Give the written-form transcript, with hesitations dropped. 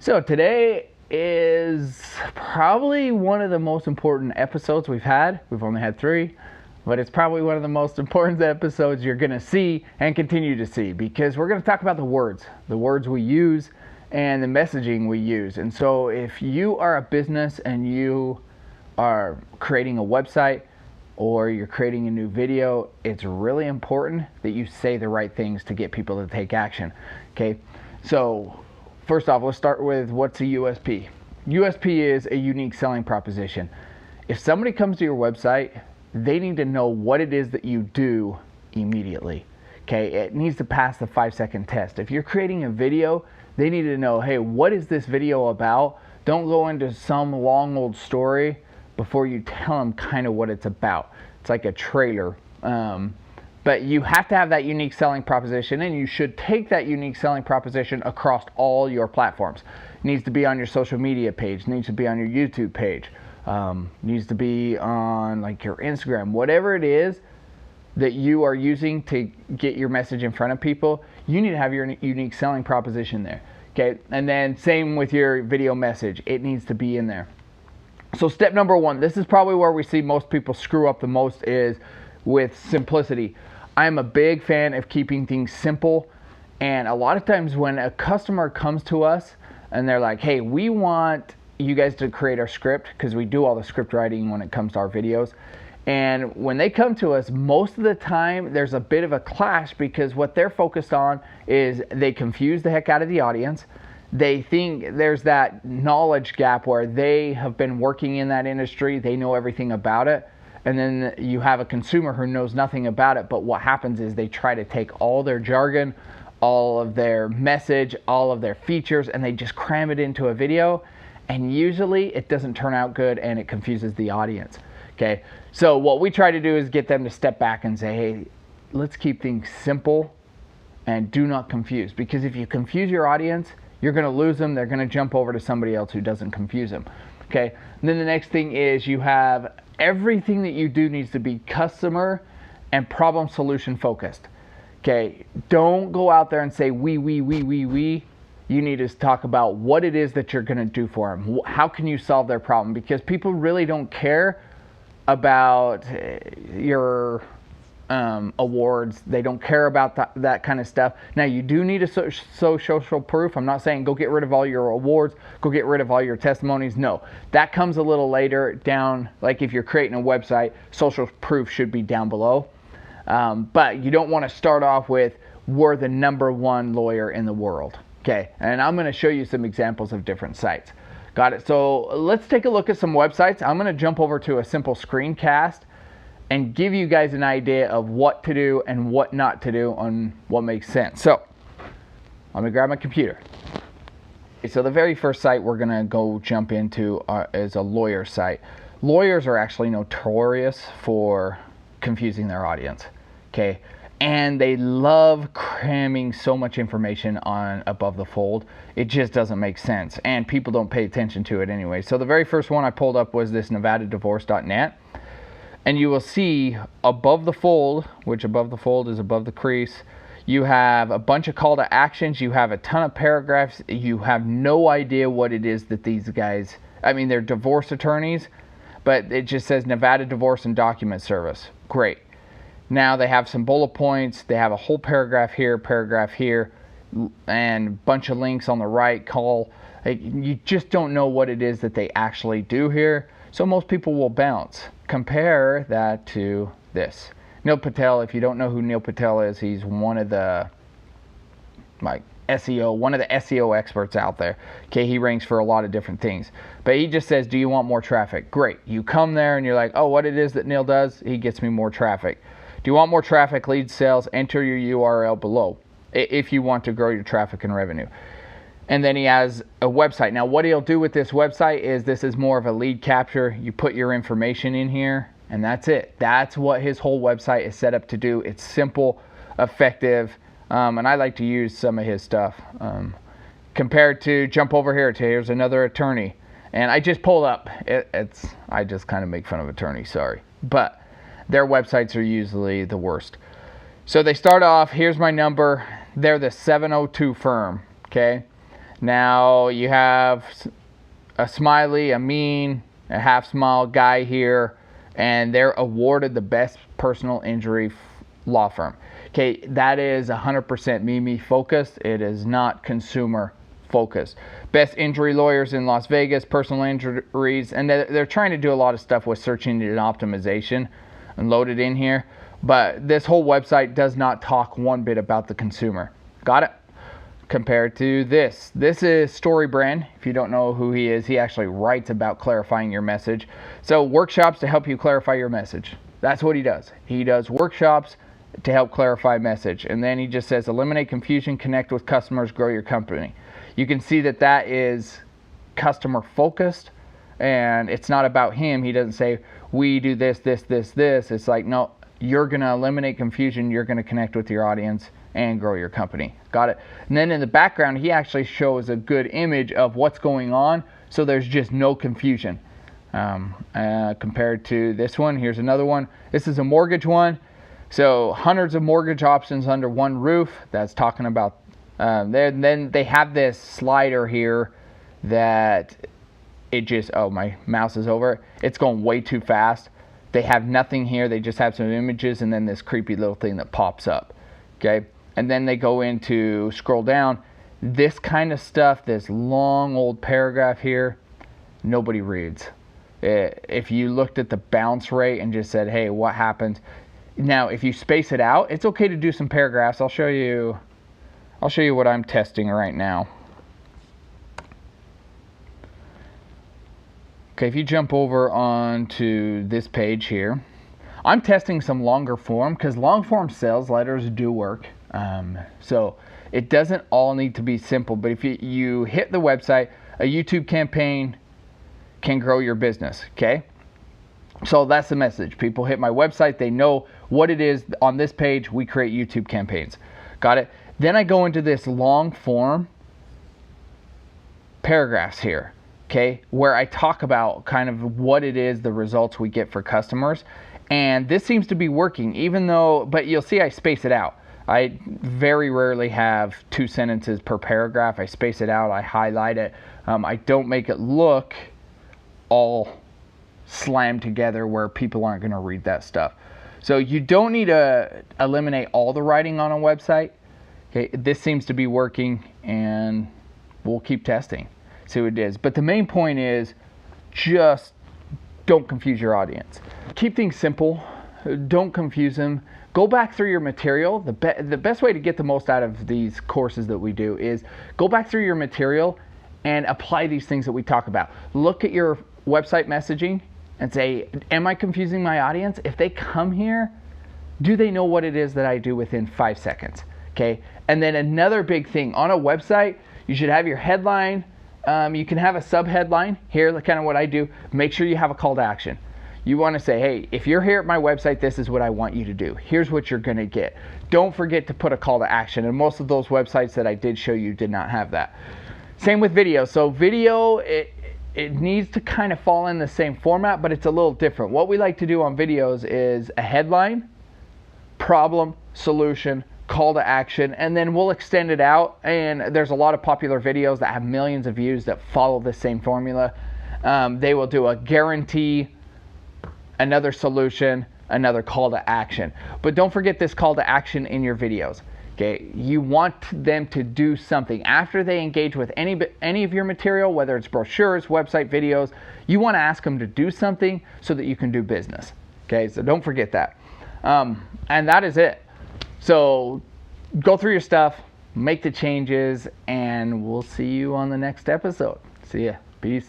So today is probably one of the most important episodes we've had. We've only had 3, but it's probably one of the most important episodes you're going to see and continue to see, because we're going to talk about the words we use and the messaging we use. And so if you are a business and you are creating a website or you're creating a new video, it's really important that you say the right things to get people to take action. Okay, so first off, let's start with what's a USP. USP is a unique selling proposition. If somebody comes to your website, they need to know what it is that you do immediately. Okay, it needs to pass the 5-second test. If you're creating a video, they need to know, hey, what is this video about? Don't go into some long old story before you tell them kind of what it's about. It's like a trailer. But you have to have that unique selling proposition, and you should take that unique selling proposition across all your platforms. It needs to be on your social media page, it needs to be on your YouTube page, needs to be on like your Instagram, whatever it is that you are using to get your message in front of people. You need to have your unique selling proposition there. Okay, and then same with your video message, it needs to be in there. So step number 1, this is probably where we see most people screw up the most, is with simplicity. I'm a big fan of keeping things simple, and a lot of times when a customer comes to us and they're like, hey, we want you guys to create our script, because we do all the script writing when it comes to our videos. And when they come to us, most of the time there's a bit of a clash, because what they're focused on is they confuse the heck out of the audience. They think there's that knowledge gap where they have been working in that industry, they know everything about it, and then you have a consumer who knows nothing about it. But what happens is they try to take all their jargon, all of their message, all of their features, and they just cram it into a video, and usually it doesn't turn out good and it confuses the audience. Okay, so what we try to do is get them to step back and say, hey, let's keep things simple and do not confuse, because if you confuse your audience, you're going to lose them. They're going to jump over to somebody else who doesn't confuse them. Okay, and then the next thing is you have everything that you do needs to be customer and problem solution focused. Okay, don't go out there and say we. You need to talk about what it is that you're going to do for them. How can you solve their problem? Because people really don't care about your awards. They don't care about that kind of stuff. Now, you do need a social proof. I'm not saying go get rid of all your awards, go get rid of all your testimonies. No, that comes a little later down. Like if you're creating a website, social proof should be down below. But you don't want to start off with, we're the #1 lawyer in the world. Okay, and I'm going to show you some examples of different sites. Got it? So let's take a look at some websites. I'm going to jump over to a simple screencast and give you guys an idea of what to do and what not to do on what makes sense. So let me grab my computer. So the very first site we're going to go jump into is a lawyer site. Lawyers are actually notorious for confusing their audience. Okay, and they love cramming so much information on above the fold. It just doesn't make sense, and people don't pay attention to it anyway. So the very first one I pulled up was this nevadadivorce.net. And you will see above the fold, which above the fold is above the crease, you have a bunch of call to actions. You have a ton of paragraphs. You have no idea what it is that these guys, I mean, they're divorce attorneys, but it just says Nevada Divorce and Document Service. Great. Now they have some bullet points. They have a whole paragraph here, and a bunch of links on the right. Call. You just don't know what it is that they actually do here. So most people will bounce. Compare that to this. Neil Patel, if you don't know who Neil Patel is, he's one of the SEO experts out there. Okay, he ranks for a lot of different things. But he just says, do you want more traffic? Great. You come there and you're like, oh, what it is that Neil does? He gets me more traffic. Do you want more traffic, lead sales? Enter your URL below if you want to grow your traffic and revenue. And then he has a website. Now what he'll do with this website is, this is more of a lead capture. You put your information in here and that's it. That's what his whole website is set up to do. It's simple, effective, and I like to use some of his stuff. Compared to, jump over here to, here's another attorney. And I just pulled up, I just kind of make fun of attorneys, sorry. But their websites are usually the worst. So they start off, here's my number. They're the 702 firm, okay? Now you have a smiley, a mean, a half smile guy here, and they're awarded the best personal injury law firm. Okay, that is 100% me focused. It is not consumer focused. Best injury lawyers in Las Vegas, personal injuries, and they're trying to do a lot of stuff with search engine optimization and load it in here. But this whole website does not talk one bit about the consumer. Got it? Compared to this. This is StoryBrand. If you don't know who he is, he actually writes about clarifying your message. So workshops to help you clarify your message. That's what he does. He does workshops to help clarify message. And then he just says, eliminate confusion, connect with customers, grow your company. You can see that that is customer focused, and it's not about him. He doesn't say, we do this. It's like, no, you're going to eliminate confusion. You're going to connect with your audience and grow your company. Got it? And then in the background, he actually shows a good image of what's going on, so there's just no confusion. Compared to this one, here's another one. This is a mortgage one. So hundreds of mortgage options under one roof. That's talking about, then they have this slider here that it just, oh, my mouse is over it. It's going way too fast. They have nothing here. They just have some images and then this creepy little thing that pops up. Okay. And then they go into scroll down. This kind of stuff, this long old paragraph here, nobody reads. If you looked at the bounce rate and just said, hey, what happened? Now, if you space it out, it's okay to do some paragraphs. I'll show you what I'm testing right now. Okay, if you jump over onto this page here, I'm testing some longer form because long form sales letters do work. So it doesn't all need to be simple, but if you hit the website, a YouTube campaign can grow your business, okay? So that's the message. People hit my website, they know what it is. On this page, we create YouTube campaigns. Got it? Then I go into this long form paragraphs here, okay, where I talk about kind of what it is, the results we get for customers. And this seems to be working, even though, but you'll see I space it out. I very rarely have 2 sentences per paragraph. I space it out, I highlight it. I don't make it look all slammed together where people aren't going to read that stuff. So you don't need to eliminate all the writing on a website. Okay, this seems to be working, and we'll keep testing, see what it is. But the main point is just don't confuse your audience. Keep things simple. Don't confuse them. Go back through your material. The best way to get the most out of these courses that we do is go back through your material and apply these things that we talk about. Look at your website messaging and say, am I confusing my audience? If they come here, do they know what it is that I do within 5 seconds? Okay. And then another big thing on a website, you should have your headline. You can have a sub-headline here, kind of what I do. Make sure you have a call to action. You want to say, hey, if you're here at my website, this is what I want you to do. Here's what you're going to get. Don't forget to put a call to action. And most of those websites that I did show you did not have that. Same with video. So video, it needs to kind of fall in the same format, but it's a little different. What we like to do on videos is a headline, problem, solution, call to action, and then we'll extend it out. And there's a lot of popular videos that have millions of views that follow the same formula. They will do a guarantee, another solution, another call to action. But don't forget this call to action in your videos. Okay, you want them to do something after they engage with any of your material, whether it's brochures, website videos. You want to ask them to do something so that you can do business. Okay, so don't forget that. And that is it. So go through your stuff, make the changes, and we'll see you on the next episode. See ya. Peace.